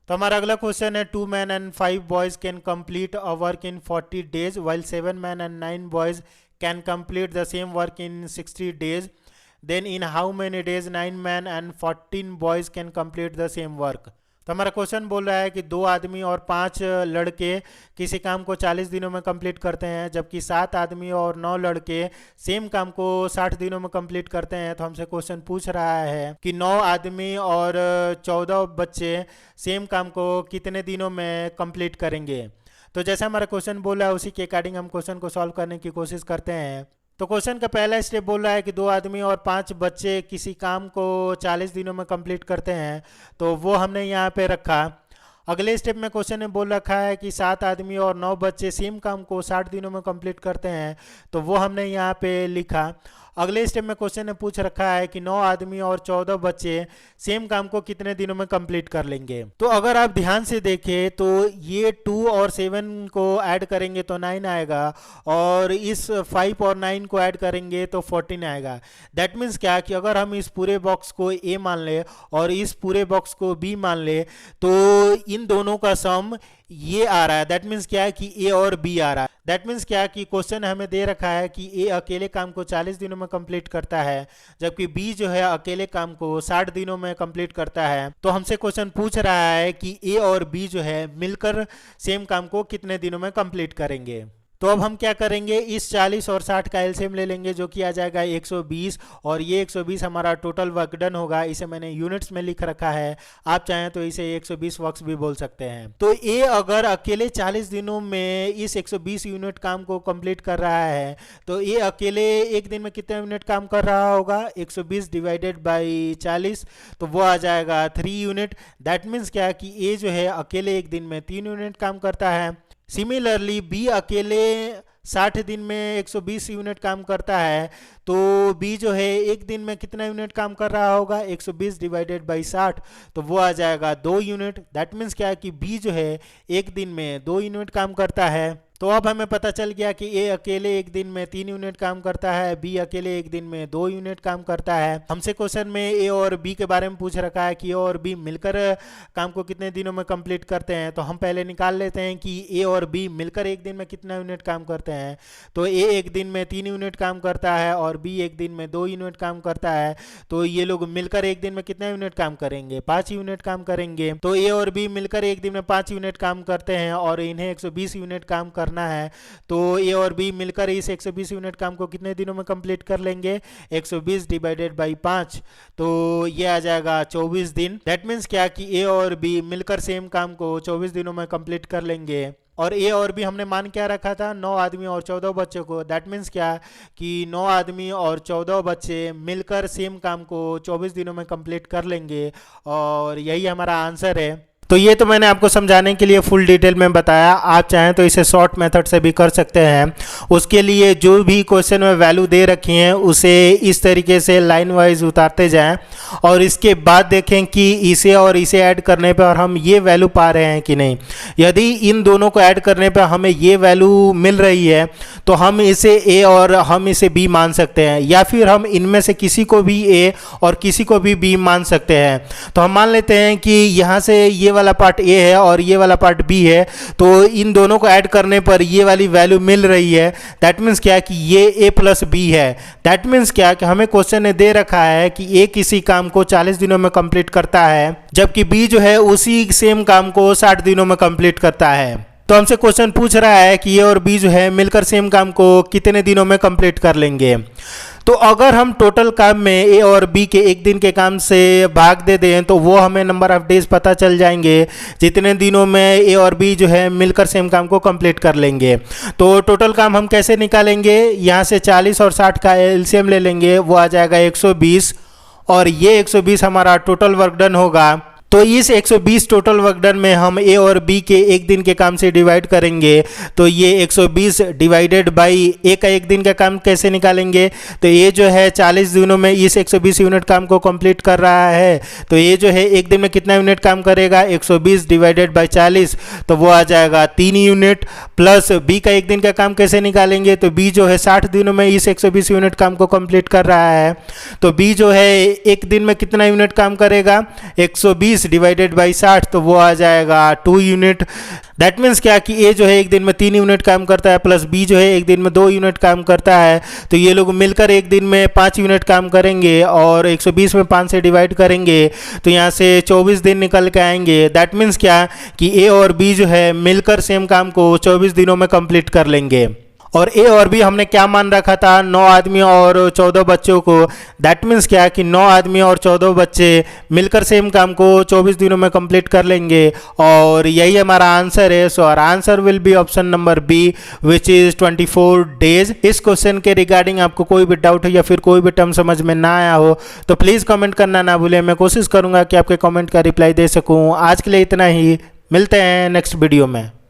तो हमारा अगला क्वेश्चन है 2 men and 5 boys can complete a work in 40 days while 7 men and 9 boys can complete the same work in 60 days. Then in how many days 9 men and 14 boys can complete the same work. तो हमारा question बोल रहा है कि 2 आदमी और 5 लड़के किसी काम को 40 दिनों में कंप्लीट करते हैं, जबकि 7 आदमी और 9 लड़के सेम काम को 60 दिनों में कंप्लीट करते हैं. तो हमसे क्वेश्चन पूछ रहा है कि 9 आदमी और 14 बच्चे सेम काम को कितने दिनों में कंप्लीट करेंगे. तो जैसा हमारा क्वेश्चन बोला है उसी के अकॉर्डिंग हम क्वेश्चन को सॉल्व करने की कोशिश करते हैं. तो क्वेश्चन का पहला स्टेप बोल रहा है कि 2 आदमी और 5 बच्चे किसी काम को 40 दिनों में कंप्लीट करते हैं, तो वो हमने यहाँ पे रखा. अगले स्टेप में क्वेश्चन ने बोल रखा है कि 7 आदमी और 9 बच्चे सेम काम को 60 दिनों में कंप्लीट करते हैं, तो वो हमने यहाँ पे लिखा. अगले स्टेप में क्वेश्चन ने पूछ रखा है कि 9 आदमी और 14 बच्चे सेम काम को कितने दिनों में कंप्लीट कर लेंगे. तो अगर आप ध्यान से देखें तो ये 2 और 7 को ऐड करेंगे तो 9 आएगा, और इस 5 और 9 को ऐड करेंगे तो 14 आएगा. दैट मीन्स क्या कि अगर हम इस पूरे बॉक्स को ए मान ले और इस पूरे बॉक्स को बी मान ले, तो इन दोनों का सम ये आ रहा है. दैट मीन्स क्या है कि ए और बी आ रहा है. दैट मीन्स क्या कि क्वेश्चन हमें दे रखा है कि ए अकेले काम को 40 दिनों में कंप्लीट करता है, जबकि बी जो है अकेले काम को 60 दिनों में कंप्लीट करता है. तो हमसे क्वेश्चन पूछ रहा है कि ए और बी जो है मिलकर सेम काम को कितने दिनों में कंप्लीट करेंगे. तो अब हम क्या करेंगे, इस 40 और 60 का एलसीएम ले लेंगे जो कि आ जाएगा 120, और ये 120 हमारा टोटल वर्क डन होगा. इसे मैंने यूनिट्स में लिख रखा है, आप चाहें तो इसे 120 वर्क्स भी बोल सकते हैं. तो ये अगर अकेले 40 दिनों में इस 120 यूनिट काम को कंप्लीट कर रहा है, तो ये अकेले एक दिन में कितने यूनिट काम कर रहा होगा, 120 डिवाइडेड बाई 40, तो वो आ जाएगा 3 यूनिट. दैट मीन्स क्या कि ये जो है अकेले एक दिन में 3 यूनिट काम करता है. सिमिलरली बी अकेले 60 दिन में 120 यूनिट काम करता है, तो बी जो है एक दिन में कितना यूनिट काम कर रहा होगा, 120 डिवाइडेड बाई 60, तो वो आ जाएगा 2 यूनिट. दैट मीन्स क्या है कि बी जो है एक दिन में 2 यूनिट काम करता है. तो अब हमें पता चल गया कि ए अकेले एक दिन में 3 यूनिट काम करता है, बी अकेले एक दिन में 2 यूनिट काम करता है. हमसे क्वेश्चन में ए और बी के बारे में पूछ रखा है कि ए और बी मिलकर काम को कितने दिनों में कंप्लीट करते हैं. तो हम पहले निकाल लेते हैं कि ए और बी मिलकर एक दिन में कितना यूनिट काम करते हैं. तो ए एक दिन में 3 यूनिट काम करता है और बी एक दिन में 2 यूनिट काम करता है. तो ये लोग मिलकर एक दिन में कितना यूनिट काम करेंगे, 5 यूनिट काम करेंगे. तो ए और बी मिलकर एक दिन में 5 यूनिट काम करते हैं और इन्हें 120 यूनिट काम करना है. तो ए और बी मिलकर इस 120 यूनिट काम को कितने दिनों में कंप्लीट कर लेंगे, 120 डिवाइडेड बाई 5, तो ये आ जाएगा 24 दिन. दैट मीन्स क्या कि ए और बी मिलकर सेम काम को 24 दिनों में कंप्लीट कर लेंगे. और ए और बी हमने मान क्या रखा था, 9 आदमी और 14 बच्चों को. दैट मीन्स क्या कि 9 आदमी और 14 बच्चे मिलकर सेम काम को 24 दिनों में कंप्लीट कर लेंगे, और यही हमारा आंसर है. तो ये तो मैंने आपको समझाने के लिए फुल डिटेल में बताया, आप चाहें तो इसे शॉर्ट मेथड से भी कर सकते हैं. उसके लिए जो भी क्वेश्चन में वैल्यू दे रखी हैं उसे इस तरीके से लाइन वाइज उतारते जाएं, और इसके बाद देखें कि इसे और इसे ऐड करने पर हम ये वैल्यू पा रहे हैं कि नहीं. यदि इन दोनों को ऐड करने पर हमें ये वैल्यू मिल रही है तो हम इसे ए और हम इसे बी मान सकते हैं, या फिर हम इनमें से किसी को भी ए और किसी को भी बी मान सकते हैं. तो हम मान लेते हैं कि यहाँ से ये वाला पार्ट ए है और ये वाला पार्ट बी है, तो इन दोनों को ऐड करने पर ये वाली वैल्यू मिल रही है. दैट मीन्स क्या कि ये ए प्लस बी है. दैट मीन्स क्या कि हमें क्वेश्चन ने दे रखा है कि ए किसी काम को 40 दिनों में कंप्लीट करता है, जबकि बी जो है उसी सेम काम को 60 दिनों में कंप्लीट करता है. तो हमसे क्वेश्चन पूछ रहा है कि ए और बी जो है मिलकर सेम काम को कितने दिनों में कंप्लीट कर लेंगे. तो अगर हम टोटल काम में ए और बी के एक दिन के काम से भाग दे दें तो वो हमें नंबर ऑफ डेज पता चल जाएंगे जितने दिनों में ए और बी जो है मिलकर सेम काम को कंप्लीट कर लेंगे. तो टोटल काम हम कैसे निकालेंगे, यहाँ से 40 और 60 का एलसीएम ले लेंगे, वो आ जाएगा 120, और ये 120 हमारा टोटल वर्क डन होगा. तो इस 120 टोटल वर्क डन में हम ए और बी के एक दिन के काम से डिवाइड करेंगे. तो ये 120 डिवाइडेड बाई ए का एक दिन का काम कैसे निकालेंगे, तो ये जो है 40 दिनों में इस 120 यूनिट काम को कंप्लीट कर रहा है. तो ये जो है एक दिन में कितना यूनिट काम करेगा, 120 डिवाइडेड बाई 40, तो वो आ जाएगा 3 यूनिट. प्लस बी का एक दिन का काम कैसे निकालेंगे, तो बी जो है 60 दिनों में इस 120 यूनिट काम को कंप्लीट कर रहा है. तो बी जो है एक दिन में कितना यूनिट काम करेगा, 120 20 डिवाइडेड बाई 60, तो वो आ जाएगा 2 यूनिट। दैट मीन्स क्या कि ए जो है एक दिन में 3 यूनिट काम करता है प्लस बी जो है एक दिन में 2 यूनिट काम करता है, तो ये लोग मिलकर एक दिन में 5 यूनिट काम करेंगे और 120 में 5 से डिवाइड करेंगे तो यहाँ से 24 दिन निकल के आएंगे। दैट मीन्स क्या कि ए और बी जो है मिलकर सेम काम को 24 दिनों में कंप्लीट कर लेंगे। और ए और बी हमने क्या मान रखा था, 9 आदमी और 14 बच्चों को। दैट मीन्स क्या कि 9 आदमी और 14 बच्चे मिलकर सेम काम को 24 दिनों में कंप्लीट कर लेंगे और यही हमारा आंसर है। So our answer will be option number B which is 24 days. इस क्वेश्चन के रिगार्डिंग आपको कोई भी डाउट हो या फिर कोई भी टर्म समझ में ना आया हो तो प्लीज़ कमेंट करना ना भूलें। मैं कोशिश करूँगा कि आपके कमेंट का रिप्लाई दे सकूँ। आज के लिए इतना ही, मिलते हैं नेक्स्ट वीडियो में।